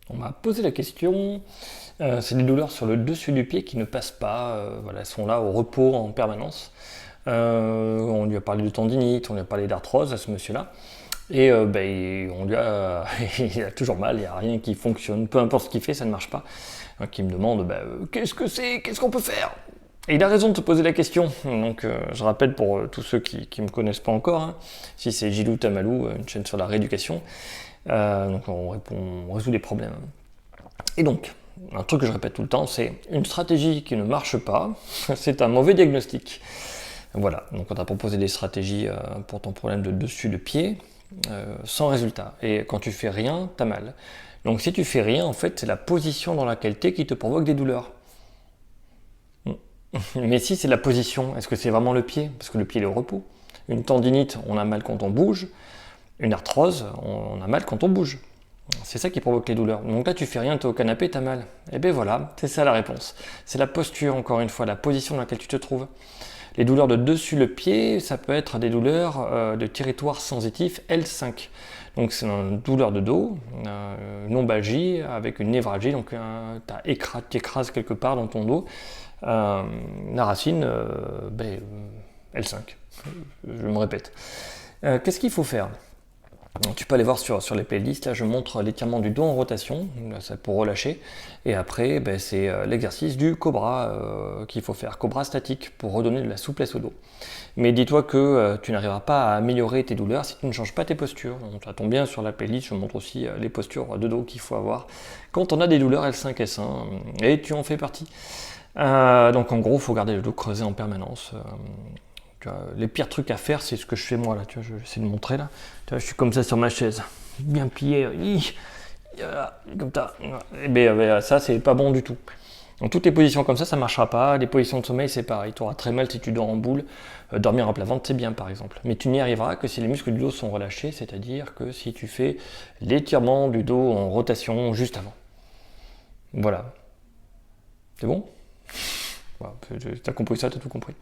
On m'a posé la question, c'est des douleurs sur le dessus du pied qui ne passent pas, voilà, elles sont là au repos en permanence. On lui a parlé de tendinite, on lui a parlé d'arthrose à ce monsieur-là, et on lui a, il a toujours mal, il n'y a rien qui fonctionne, peu importe ce qu'il fait, ça ne marche pas. Donc il me demande, qu'est-ce que c'est, qu'est-ce qu'on peut faire? Et il a raison de te poser la question. Donc je rappelle pour tous ceux qui ne me connaissent pas encore, hein, si c'est Gilou Tamalou, une chaîne sur la rééducation, donc on résout des problèmes. Et donc, un truc que je répète tout le temps, c'est une stratégie qui ne marche pas, c'est un mauvais diagnostic. Voilà, donc on t'a proposé des stratégies pour ton problème de dessus de pied, sans résultat. Et quand tu fais rien, t'as mal. Donc si tu fais rien, en fait, c'est la position dans laquelle t'es qui te provoque des douleurs. Mais si c'est la position, est-ce que c'est vraiment le pied? Parce que le pied est au repos. Une tendinite, on a mal quand on bouge. Une arthrose, on a mal quand on bouge. C'est ça qui provoque les douleurs. Donc là, tu fais rien, tu es au canapé, tu as mal. Et bien voilà, c'est ça la réponse. C'est la posture, encore une fois, la position dans laquelle tu te trouves. Les douleurs de dessus le pied, ça peut être des douleurs de territoire sensitif L5. Donc c'est une douleur de dos, une lombalgie avec une névralgie, donc tu écrases quelque part dans ton dos. La racine, L5. Je me répète. Qu'est-ce qu'il faut faire? Donc, tu peux aller voir sur les playlists, là je montre l'étirement du dos en rotation, c'est pour relâcher, et après c'est l'exercice du cobra qu'il faut faire, cobra statique, pour redonner de la souplesse au dos. Mais dis-toi que tu n'arriveras pas à améliorer tes douleurs si tu ne changes pas tes postures. Donc, ça tombe bien sur la playlist, je montre aussi les postures de dos qu'il faut avoir quand on a des douleurs L5, S1, et tu en fais partie. Donc en gros, il faut garder le dos creusé en permanence. Tu vois, les pires trucs à faire, c'est ce que je fais moi là. Tu vois, je vais essayer de montrer là. Tu vois, je suis comme ça sur ma chaise, bien plié, comme ça. Et ça, c'est pas bon du tout. Donc toutes les positions comme ça marchera pas. Les positions de sommeil, c'est pareil. Tu auras très mal si tu dors en boule. Dormir à plat ventre, c'est bien par exemple. Mais tu n'y arriveras que si les muscles du dos sont relâchés, c'est-à-dire que si tu fais l'étirement du dos en rotation juste avant. Voilà. C'est bon? Voilà, t'as compris ça, t'as tout compris.